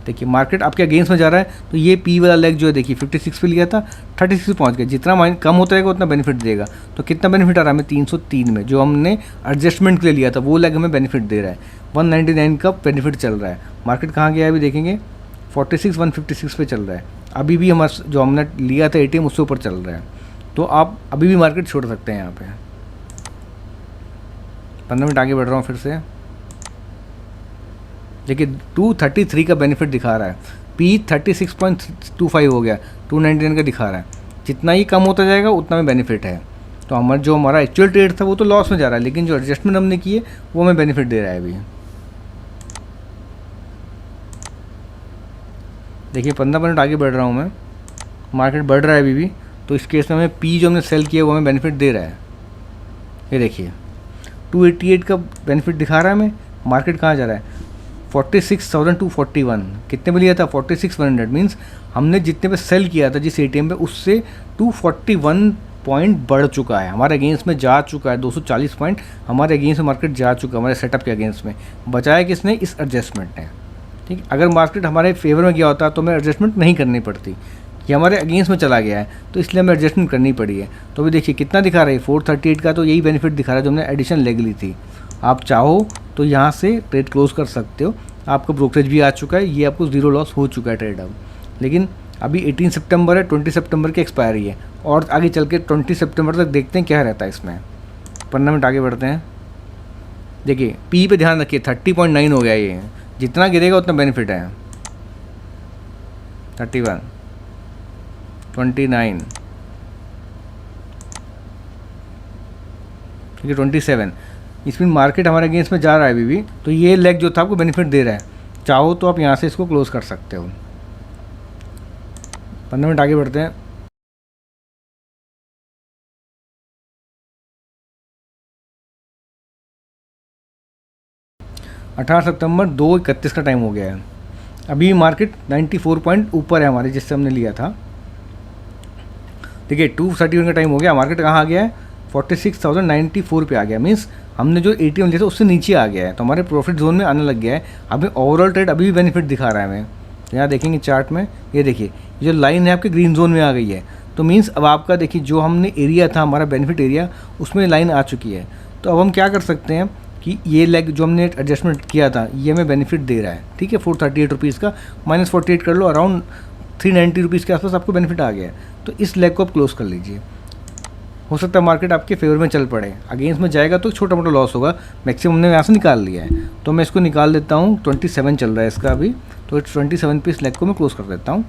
देखिए मार्केट आपके अगेंस्ट में जा रहा है, तो ये पी वाला लेग जो है देखिए 56 पे लिया था, 36 पहुंच गया, जितना कम होता रहेगा उतना बेनिफिट देगा। तो कितना बेनिफिट आ रहा है हमें 303 में, जो हमने एडजस्टमेंट के लिए लिया था वो लेग हमें बेनिफिट दे रहा है, 199 का बेनिफिट चल रहा है। मार्केट कहाँ गया है अभी देखेंगे 46,156 पे चल रहा है, अभी भी हमारा जो हमने लिया था ATM उससे ऊपर चल रहा है, तो आप अभी भी मार्केट छोड़ सकते हैं यहाँ पे। 15 मिनट आगे बढ़ रहा हूँ फिर से। देखिए 233 का बेनिफिट दिखा रहा है, पी 36.25 हो गया, 299 का दिखा रहा है, जितना ही कम होता जाएगा उतना में बेनिफिट है। तो हमारा एक्चुअल ट्रेड था वो तो लॉस में जा रहा है, लेकिन जो एडजस्टमेंट हमने किए वो हमें बेनिफिट दे रहा है अभी। देखिए 15 मिनट आगे बढ़ रहा हूँ मैं, मार्केट बढ़ रहा है अभी भी, तो इस केस में हमें पी जो हमने सेल किया वो हमें बेनिफिट दे रहा है। ये देखिए 288 का बेनिफिट दिखा रहा है हमें, मार्केट कहाँ जा रहा है 46,241, कितने में लिया था 46,100, मीन्स हमने जितने पे सेल किया था जिस ATM पे उससे 241 पॉइंट बढ़ चुका है, हमारे अगेंस्ट में जा चुका है, 240 पॉइंट हमारे अगेंस्ट में मार्केट जा चुका है, हमारे सेटअप के अगेंस्ट में। बचाया किसने, इस एडजस्टमेंट ने। ठीक, अगर मार्केट हमारे फेवर में गया होता तो हमें एडजस्टमेंट नहीं करनी पड़ती, ये हमारे अगेंस्ट में चला गया है तो इसलिए हमें एडजस्टमेंट करनी पड़ी है। तो अभी देखिए कितना दिखा रहा है 438 का, तो यही बेनिफिट दिखा रहा है जो हमने एडिशन लेग ली थी। आप चाहो तो यहाँ से ट्रेड क्लोज कर सकते हो, आपका ब्रोकरेज भी आ चुका है, ये आपको 0 लॉस हो चुका है ट्रेड अब। लेकिन अभी 18 सितंबर है, 20 सितंबर की एक्सपायरी है, और आगे चल के 20 सितंबर तक देखते हैं क्या रहता है इसमें। 15 मिनट आगे बढ़ते हैं। देखिए पी पे ध्यान रखिए, 30.9 हो गया ये, जितना गिरेगा उतना बेनिफिट है। 31, 29, ठीक है 27। इसमें मार्केट हमारे अगेंस्ट में जा रहा है अभी भी, तो ये लेग जो था आपको बेनिफिट दे रहा है। चाहो तो आप यहाँ से इसको क्लोज कर सकते हो। 15 मिनट आगे बढ़ते हैं। अठारह सितंबर 2:31 का टाइम हो गया है। अभी मार्केट 94 पॉइंट ऊपर है हमारे जिससे हमने लिया था। देखिए 2:31 का टाइम हो गया, मार्केट कहाँ आ गया है, 46,094 पे आ गया। मीन्स हमने जो ATM लिया था उससे नीचे आ गया है, तो हमारे प्रॉफिट जोन में आने लग गया है। अभी ओवरऑल ट्रेड अभी भी बेनिफिट दिखा रहा है हमें। यहाँ देखेंगे चार्ट में, ये देखिए जो लाइन है आपके ग्रीन जोन में आ गई है, तो मीन्स अब आपका देखिए जो हमने एरिया था हमारा बेनिफिट एरिया, उसमें लाइन आ चुकी है। तो अब हम क्या कर सकते हैं कि ये लेग जो हमने एडजस्टमेंट किया था ये हमें बेनिफिट दे रहा है, ठीक है 438 रुपीज़ का, -48 कर लो, अराउंड 390 रुपीज़ के आसपास आपको बेनिफिट आ गया है। तो इस लेग को आप क्लोज कर लीजिए। हो सकता है मार्केट आपके फेवर में चल पड़े, अगेंस्ट में जाएगा तो छोटा मोटा लॉस होगा, मैक्सिमम हमने यहाँ से निकाल लिया है। तो मैं इसको निकाल देता हूँ, 27 चल रहा है इसका अभी, तो 27 पे इस लेग को मैं क्लोज कर देता हूँ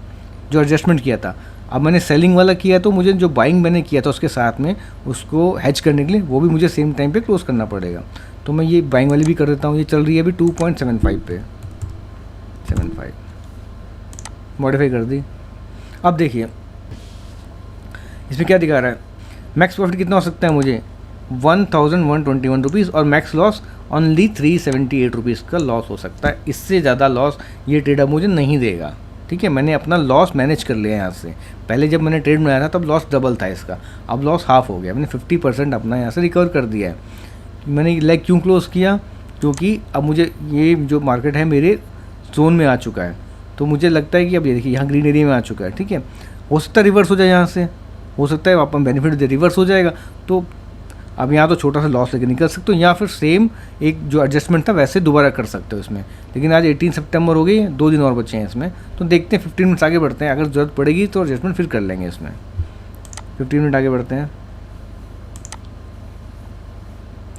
जो एडजस्टमेंट किया था। अब मैंने सेलिंग वाला किया तो मुझे जो बाइंग मैंने किया था उसके साथ में उसको हैच करने के लिए वो भी मुझे सेम टाइम पे क्लोज करना पड़ेगा। तो मैं ये बाइंग वाली भी कर देता हूँ। ये चल रही है अभी 2.75 पे, 75 मॉडिफाई कर दी। अब देखिए इसमें क्या दिखा रहा है, मैक्स प्रॉफिट कितना हो सकता है मुझे 1121 रुपीज़, और मैक्स लॉस ओनली 378 रुपीज़ का लॉस हो सकता है। इससे ज़्यादा लॉस ये ट्रेडर मुझे नहीं देगा, ठीक है। मैंने अपना लॉस मैनेज कर लिया यहाँ से। पहले जब मैंने ट्रेड बनाया था तब लॉस डबल था इसका, अब लॉस हाफ हो गया। मैंने 50% अपना यहाँ से रिकवर कर दिया है। मैंने लेग क्यों क्लोज़ किया, क्योंकि अब मुझे ये जो मार्केट है मेरे जोन में आ चुका है, तो मुझे लगता है कि अब ये देखिए यहाँ ग्रीन एरिया में आ चुका है, ठीक है। हो सकता है रिवर्स हो जाए यहाँ से, हो सकता है अपन बेनिफिट दे रिवर्स हो जाएगा, तो अब यहाँ तो छोटा सा लॉस लेके निकल सकते हो, या फिर सेम एक जो एडजस्टमेंट था वैसे दोबारा कर सकते हो इसमें। लेकिन आज 18 सितंबर हो गई, 2 दिन और बचे हैं इसमें, तो देखते हैं 15 मिनट आगे बढ़ते हैं। अगर ज़रूरत पड़ेगी तो एडजस्टमेंट फिर कर लेंगे इसमें। 15 मिनट आगे बढ़ते हैं।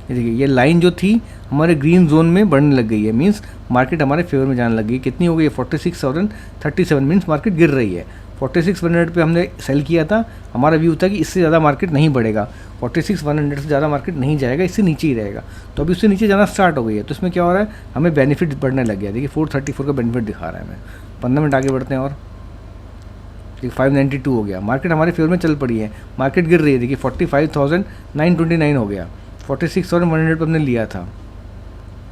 ये देखिए ये लाइन जो थी हमारे ग्रीन जोन में बढ़ने लग गई है, मींस मार्केट हमारे फेवर में जाने लग गई। कितनी हो गई है 46,037, मींस मार्केट गिर रही है। 46,100 पे हमने सेल किया था, हमारा व्यू था कि इससे ज़्यादा मार्केट नहीं बढ़ेगा, 46,100 से ज़्यादा मार्केट नहीं जाएगा, इससे नीचे ही रहेगा। तो अभी उससे नीचे जाना स्टार्ट हो गई है, तो इसमें क्या हो रहा है हमें बेनिफिट बढ़ने लग गया। देखिए 434 का बेनिफिट दिखा रहा है हमें। 15 मिनट आगे बढ़ते हैं और 592 हो गया, मार्केट हमारे फेवर में चल पड़ी है, मार्केट गिर रही है। देखिए 45,929 हो गया, 46,100 पर हमने लिया था,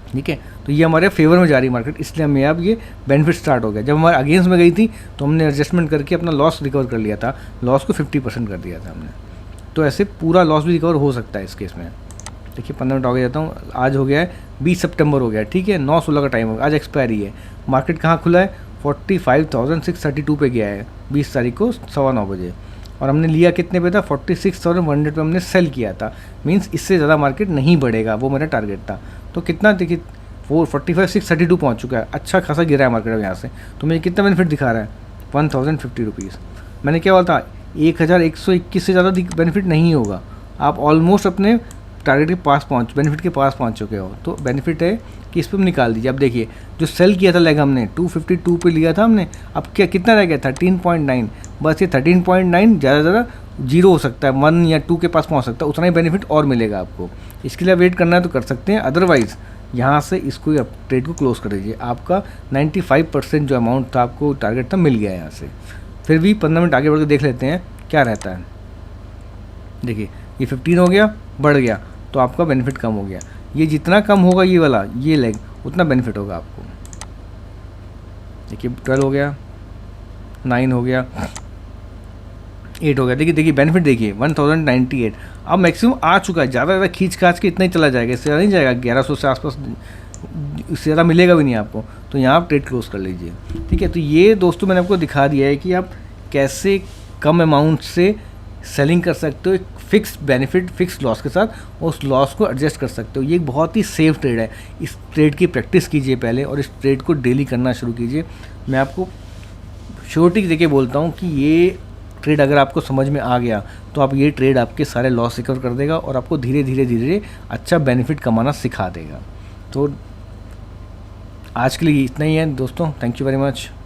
ठीक है। तो ये हमारे फेवर में जा रही है मार्केट, इसलिए हमें अब ये बेनिफिट स्टार्ट हो गया। जब हमारे अगेंस्ट में गई थी तो हमने एडजस्टमेंट करके अपना लॉस रिकवर कर लिया था, लॉस को 50% कर दिया था हमने। तो ऐसे पूरा लॉस भी रिकवर हो सकता है इस केस में। देखिए 15 मिनट हो गया जाता हूँ, आज हो गया है 20 सितंबर हो गया, ठीक है। 9/16 का टाइम होगा, आज एक्सपायरी है। मार्केट कहाँ खुला है 45,632 पे गया है 20 तारीख को 9:15 बजे, और हमने लिया कितने पे था 46,100 पे हमने सेल किया था। मींस इससे ज़्यादा मार्केट नहीं बढ़ेगा, वो मेरा टारगेट था। तो कितना देखिए 45,632 पहुँच चुका है, अच्छा खासा गिरा है मार्केट अब यहाँ से। तो मुझे कितना बेनिफिट दिखा रहा है 1,050 रुपीज़। मैंने क्या बोला था 1,121 से ज़्यादा बेनिफिट नहीं होगा। आप ऑलमोस्ट अपने टारगेट के पास बेनिफिट के पास पहुँच चुके हो, तो बेनिफिट है कि इस पर निकाल दीजिए। अब देखिए जो सेल किया था लेग हमने 252 पे लिया था हमने, अब क्या कितना रह गया 13.9, बस ये 13.9 ज़्यादा जीरो हो सकता है, 1 या 2 के पास पहुंच सकता है, उतना ही बेनिफिट और मिलेगा आपको। इसके लिए वेट करना है तो कर सकते हैं, अदरवाइज़ यहाँ से इसको ट्रेड को क्लोज कर दीजिए। आपका 95% जो अमाउंट था आपको टारगेट था मिल गया है यहाँ से। फिर भी 15 मिनट आगे बढ़ के देख लेते हैं क्या रहता है। देखिए ये 15 हो गया, बढ़ गया, तो आपका बेनिफिट कम हो गया। ये जितना कम होगा ये वाला ये लेग उतना बेनिफिट होगा आपको। देखिए 12 हो गया, 9 हो गया, 8 हो गया। देखिए बेनिफिट देखिए 1,098। अब मैक्सिमम आ चुका है, ज़्यादा खींच खाच के इतना ही चला जाएगा, इससे ज़्यादा नहीं जाएगा। 1100 से आसपास, इससे ज़्यादा मिलेगा भी नहीं आपको। तो यहाँ आप ट्रेड क्लोज कर लीजिए, ठीक है। तो ये दोस्तों मैंने आपको दिखा दिया है कि आप कैसे कम अमाउंट से सेलिंग कर सकते हो, एक फिक्स बेनिफिट फिक्स लॉस के साथ, और उस लॉस को एडजस्ट कर सकते हो। ये एक बहुत ही सेफ ट्रेड है। इस ट्रेड की प्रैक्टिस कीजिए पहले, और इस ट्रेड को डेली करना शुरू कीजिए। मैं आपको श्योरिटी देके बोलता हूँ कि ये ट्रेड अगर आपको समझ में आ गया तो आप ये ट्रेड आपके सारे लॉस रिकवर कर देगा और आपको धीरे धीरे धीरे अच्छा बेनिफिट कमाना सिखा देगा। तो आज के लिए इतना ही है दोस्तों, थैंक यू वेरी मच।